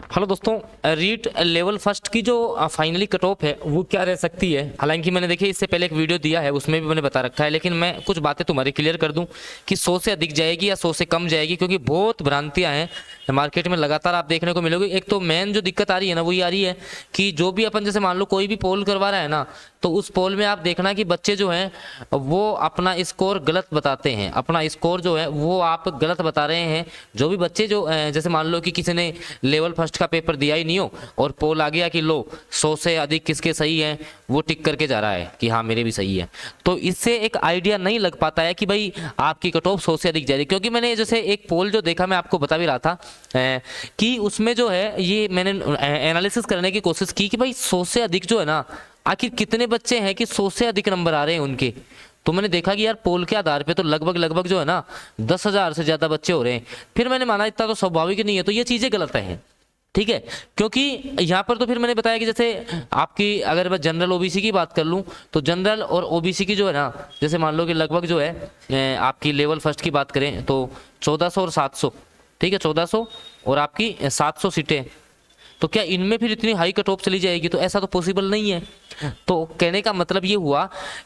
Hello दोस्तों, REET level first की जो फाइनली कट ऑफ है वो क्या रह सकती है। हालांकि मैंने देखिए इससे पहले एक वीडियो दिया है, उसमें भी मैंने बता रखा है, लेकिन मैं कुछ बातें तुम्हारी क्लियर कर दूं कि 100 से अधिक जाएगी या 100 से कम जाएगी, क्योंकि बहुत भ्रांतियां हैं मार्केट में लगातार आप देखने को मिलोगे। एक तो मेन जो दिक्कत आ रही है ना वो ये आ रही है कि जो भी अपन जैसे मान लो कोई भी पोल करवा रहा है ना, तो उस पोल में आप देखना कि बच्चे जो हैं वो अपना स्कोर गलत बताते हैं, अपना स्कोर जो है वो आप गलत बता रहे हैं। जो भी बच्चे जो जैसे मान लो कि किसी ने लेवल फर्स्ट का पेपर दिया ही नहीं हो और पोल आ गया कि लो 100 से अधिक किसके सही है, वो टिक करके जा रहा है कि हाँ मेरे भी सही है, तो इससे एक आइडिया नहीं लग पाता है कि भाई आपकी कट ऑफ 100 से अधिक जा रही है। क्योंकि मैंने जैसे एक पोल जो देखा, मैं आपको बता भी रहा था कि उसमें जो है ये मैंने एनालिसिस करने की कोशिश की कि भाई 100 से अधिक जो है ना, आखिर कितने बच्चे हैं कि 100 से अधिक नंबर आ रहे हैं उनके। तो मैंने देखा कि यार पोल के आधार पे तो लगभग जो है ना 10,000 से ज्यादा बच्चे हो रहे हैं। फिर मैंने माना इतना तो स्वाभाविक नहीं है, तो ये चीजें गलत है, ठीक है। क्योंकि यहाँ पर तो फिर मैंने बताया कि जैसे आपकी अगर मैं जनरल ओबीसी की बात कर लूँ तो जनरल और ओबीसी की जो है ना, जैसे मान लो कि लगभग जो है आपकी लेवल फर्स्ट की बात करें तो 1400 और 700, ठीक है, 1400 और आपकी 700 सीटें। तो क्या इनमें फिर इतनी हाई कट ऑफ चली जाएगी? तो ऐसा तो पॉसिबल नहीं है। तो कहने का मतलब ये हुआ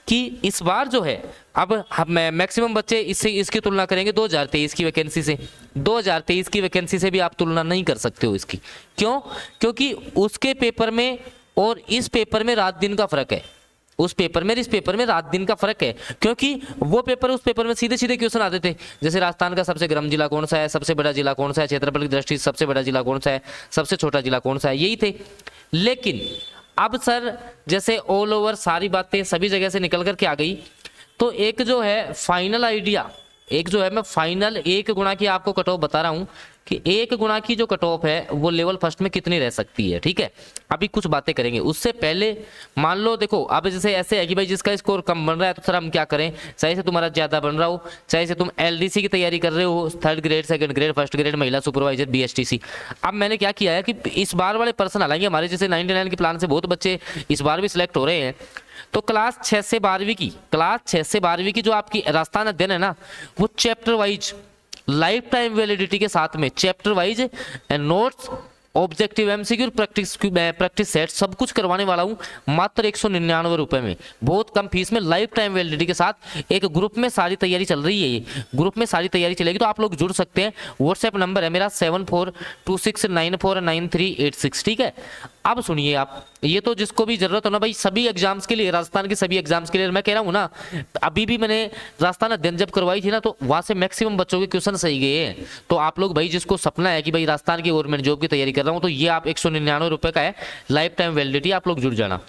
कि इस बार जो है अब हम मैक्सिमम बच्चे इससे इसकी तुलना करेंगे 2023 की वैकेंसी से। 2023 की वैकेंसी से भी आप तुलना नहीं कर सकते हो इसकी। क्यों? क्योंकि उसके पेपर में और इस पेपर में रात दिन का फर्क है। उस पेपर में इस पेपर में रात दिन का फर्क है, क्योंकि वो पेपर उस पेपर में सीधे सीधे क्वेश्चन आते थे, जैसे राजस्थान का सबसे गर्म जिला कौन सा है, सबसे बड़ा जिला कौन सा है, क्षेत्रफल की दृष्टि से सबसे बड़ा जिला कौन सा है, सबसे छोटा जिला कौन सा है, यही थे। लेकिन अब सर जैसे ऑल ओवर सारी बातें सभी जगह से निकल करके आ गई, तो एक जो है फाइनल आइडिया, एक जो है मैं फाइनल 1 गुना की आपको कट ऑफ बता रहा हूं कि 1 गुना की जो कट ऑफ है वो लेवल फर्स्ट में कितनी रह सकती है, ठीक है। अभी कुछ बातें करेंगे, उससे पहले मान लो देखो अब जैसे ऐसे है कि भाई जिसका स्कोर कम बन रहा है तो सर हम क्या करें, चाहे से तुम्हारा ज्यादा बन रहा हो, चाहे से तुम एलडीसी की तैयारी कर रहे हो, 3rd grade 2nd grade 1st grade महिला सुपरवाइजर बीएसटीसी। अब मैंने क्या किया है कि इस बार वाले पर्सन, हालांकि हमारे जैसे 99 के प्लान से बहुत बच्चे इस बार भी सिलेक्ट हो रहे हैं, तो क्लास 6 से 12वीं की जो आपकी राजस्थान अध्ययन है ना, वो chapter wise life time validity के साथ में chapter wise notes, objective MCQ, practice set सब कुछ करवाने वाला हूं मात्र 199 रुपए में, बहुत कम फीस में, लाइफ टाइम वैलिडिटी के साथ। एक ग्रुप में सारी तैयारी चल रही है, ये ग्रुप में सारी तैयारी चलेगी, तो आप लोग जुड़ सकते हैं। व्हाट्सएप नंबर है मेरा 7426949386, ठीक है। अब सुनिए आप, ये तो जिसको भी जरूरत हो ना भाई, सभी एग्जाम्स के लिए, राजस्थान के सभी एग्जाम्स के लिए मैं कह रहा हूँ ना, अभी भी मैंने राजस्थान अध्ययन जब करवाई थी ना, तो वहां से मैक्सिमम बच्चों के क्वेश्चन सही गए हैं। तो आप लोग भाई जिसको सपना है कि भाई राजस्थान की गवर्नमेंट जॉब की तैयारी कर रहा हूँ, तो ये आप 199 रुपए का है लाइफ टाइम वैलिडिटी, आप लोग जुड़ जाना।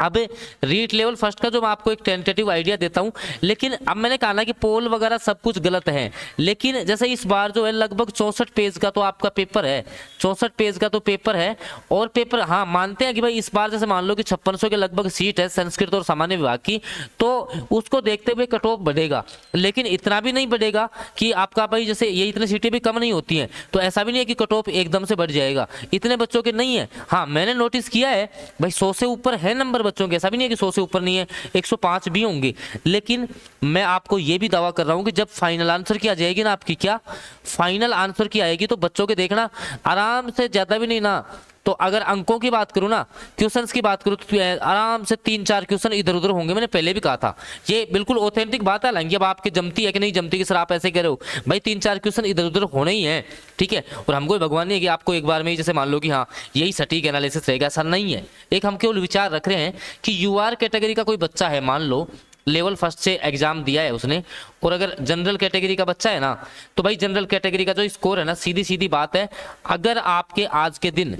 अब रीट लेवल फर्स्ट का जो मैं आपको एक टेंटेटिव आइडिया देता हूं, लेकिन अब मैंने कहा ना कि पोल वगैरह सब कुछ गलत है, लेकिन जैसे इस बार जो है लगभग 64 पेज का तो आपका पेपर है, 64 पेज का तो पेपर है। और पेपर हाँ मानते हैं कि भाई इस बार जैसे मान लो कि 5600 के लगभग सीट है संस्कृत और सामान्य विभाग की, तो उसको देखते हुए कट ऑफ बढ़ेगा, लेकिन इतना भी नहीं बढ़ेगा कि आपका भाई जैसे ये इतनी सीटें भी कम नहीं होती हैं, तो ऐसा भी नहीं है कि कट ऑफ एकदम से बढ़ जाएगा, इतने बच्चों के नहीं है। हाँ मैंने नोटिस किया है भाई 100 से ऊपर है नंबर बच्चों के, ऐसा भी नहीं है कि 100 से ऊपर नहीं है, 105 भी होंगे। लेकिन मैं आपको यह भी दावा कर रहा हूं कि जब फाइनल आंसर की आ जाएगी ना आपकी, क्या फाइनल आंसर की आएगी, तो बच्चों के देखना आराम से, ज्यादा भी नहीं ना, तो अगर अंकों की बात करूं ना, क्वेश्चंस की बात करूं, तो आराम से 3-4 क्वेश्चन इधर उधर होंगे। मैंने पहले भी कहा था, ये बिल्कुल ऑथेंटिक बात है। हालांकि अब आपकी जमती है कि नहीं जमती कि सर आप ऐसे कह रहे हो, भाई 3-4 क्वेश्चन इधर उधर होने ही है, ठीक है। और हमको भगवान नहीं है कि आपको एक बार में ही जैसे मान लो कि हाँ यही सटीक एनालिसिस रहेगा, ऐसा नहीं है। एक हम केवल विचार रख रहे हैं कि यूआर कैटेगरी का कोई बच्चा है, मान लो लेवल फर्स्ट से एग्जाम दिया है उसने, और अगर जनरल कैटेगरी का बच्चा है ना, तो भाई जनरल कैटेगरी का जो स्कोर है ना, सीधी सीधी बात है, अगर आपके आज के दिन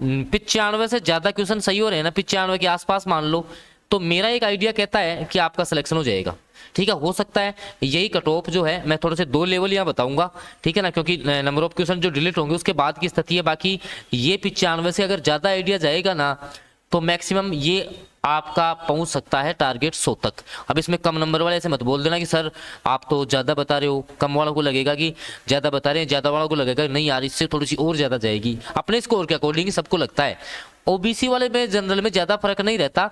95 से ज्यादा क्वेश्चन सही हो रहे हैं ना, 95 के आसपास मान लो, तो मेरा एक आइडिया कहता है कि आपका सिलेक्शन हो जाएगा, ठीक है। हो सकता है यही कट ऑफ जो है, मैं थोड़े से 2 लेवल यहाँ बताऊंगा, ठीक है ना, क्योंकि नंबर ऑफ क्वेश्चन जो डिलीट होंगे उसके बाद की स्थिति है। बाकी ये 95 से अगर ज्यादा आइडिया जाएगा ना, तो मैक्सिमम ये आपका पहुंच सकता है टारगेट 100 तक। अब इसमें कम नंबर वाले ऐसे मत बोल देना कि सर आप तो ज्यादा बता रहे हो, कम वालों को लगेगा कि ज्यादा बता रहे हैं, ज्यादा वालों को लगेगा नहीं यार इससे थोड़ी सी और ज्यादा जाएगी। अपने स्कोर के अकॉर्डिंग सबको लगता है। ओबीसी वाले में जनरल में ज्यादा फर्क नहीं रहता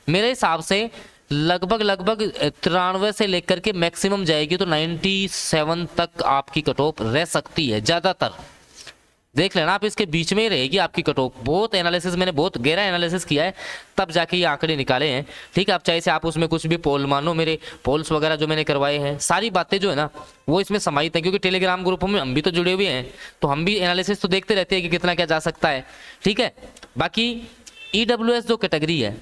मेरे हिसाब से, लगभग 93 से लेकर के मैक्सिमम जाएगी तो 97 तक आपकी कट ऑफ रह सकती है ज्यादातर। देख लेना आप, इसके बीच में ही रहेगी आपकी कट ऑफ। बहुत एनालिसिस, मैंने बहुत गहरा एनालिसिस किया है तब जाके ये आंकड़े निकाले हैं। ठीक है, आप चाहे से आप उसमें कुछ भी पोल मानो, मेरे पोल्स वगैरह जो मैंने करवाए हैं सारी बातें जो है ना वो इसमें समाहित है, क्योंकि टेलीग्राम ग्रुप में हम भी तो जुड़े हुए हैं, तो हम भी एनालिसिस तो देखते रहते हैं कि कितना क्या जा सकता है। ठीक है, बाकी EWS जो कैटेगरी है,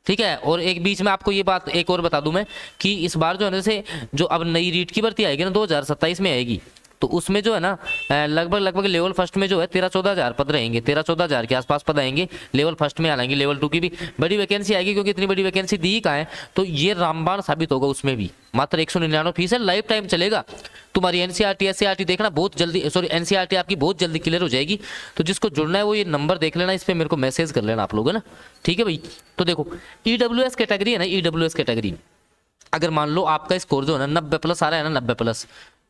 ठीक है, और एक बीच में आपको ये बात एक और बता दूं मैं कि इस बार जो है ना, जैसे जो अब नई रीट की भर्ती आएगी ना 2027 में आएगी, तो उसमें जो है ना लगभग लेवल फर्स्ट में जो है 13-14 हज़ार पद रहेंगे, 13-14 हज़ार के आसपास पद आएंगे। लेवल फर्स्ट में आएंगे, लेवल 2 की भी बड़ी वैकेंसी आएगी, क्योंकि इतनी बड़ी वैकेंसी दी कहाँ है, तो ये रामबाण साबित होगा। उसमें भी मात्र 199 फीस है, लाइफ टाइम चलेगा। तुम्हारी NCERT SCERT देखना बहुत जल्दी, सॉरी NCERT आपकी बहुत जल्दी क्लियर हो जाएगी। तो जिसको जुड़ना है वो ये नंबर देख लेना, इस पर मेरे को मैसेज कर लेना आप लोग, है ना। ठीक है भाई, तो देखो EWS कैटेगरी है ना, EWS कैटेगरी अगर मान लो आपका स्कोर जो है ना 90+ आ रहा है ना, 90+,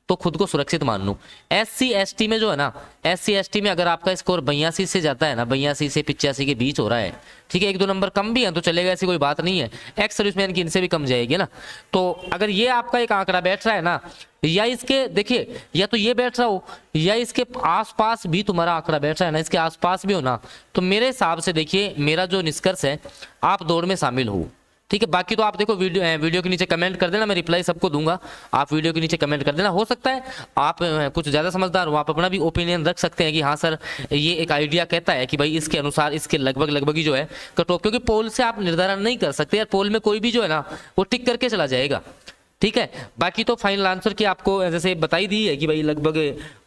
तो खुद को सुरक्षित मान लो। SC ST में जो है ना, SC ST में अगर आपका स्कोर 82 से जाता है ना, 82 से 85 के बीच हो रहा है, ठीक है, 1-2 नंबर कम भी है तो चलेगा, ऐसी कोई बात नहीं है। एक्स सर्विसमैन की इनसे भी कम जाएगी ना। तो अगर ये आपका एक आंकड़ा बैठ रहा है ना, या इसके देखिए, या तो ये बैठ रहा हो या इसके आसपास भी तुम्हारा आंकड़ा बैठ रहा है ना, इसके आसपास भी हो ना, तो मेरे हिसाब से देखिए मेरा जो निष्कर्ष है, आप दौड़ में शामिल हो। ठीक है, बाकी तो आप देखो वीडियो के नीचे कमेंट कर देना, मैं रिप्लाई सबको दूंगा। आप वीडियो के नीचे कमेंट कर देना, हो सकता है आप कुछ ज़्यादा समझदार हो, आप अपना भी ओपिनियन रख सकते हैं कि हाँ सर ये एक आइडिया कहता है कि भाई इसके अनुसार इसके लगभग ही जो है कट ऑफ, क्योंकि पोल से आप निर्धारण नहीं कर सकते यार, पोल में कोई भी जो है ना वो टिक करके चला जाएगा। ठीक है, बाकी तो फाइनल आंसर की आपको जैसे बताई दी है कि भाई लगभग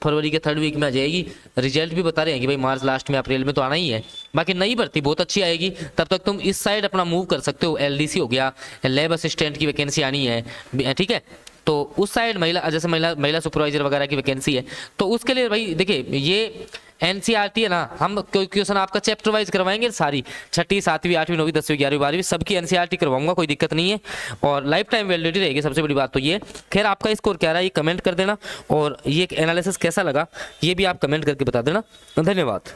फरवरी के 3rd वीक में आ जाएगी। रिजल्ट भी बता रहे हैं कि भाई मार्च लास्ट में अप्रैल में तो आना ही है। बाकी नई भर्ती बहुत अच्छी आएगी, तब तक तुम इस साइड अपना मूव कर सकते हो। LDC हो गया, लैब असिस्टेंट की वैकेंसी आनी है, ठीक है, तो उस साइड महिला जैसे महिला सुपरवाइजर वगैरह की वैकेंसी है, तो उसके लिए भाई देखिए ये NCERT है ना, हम क्वेश्चन आपका चैप्टर वाइज करवाएंगे सारी, 6ठी 7वीं 8वीं 9वीं 10वीं 11वीं 12वीं सबकी NCERT करवाऊंगा, कोई दिक्कत नहीं है, और लाइफ टाइम वैलिडिटी रहेगी, सबसे बड़ी बात तो ये। खैर आपका स्कोर क्या रहा है ये कमेंट कर देना, और ये एनालिसिस कैसा लगा ये भी आप कमेंट करके बता देना। धन्यवाद।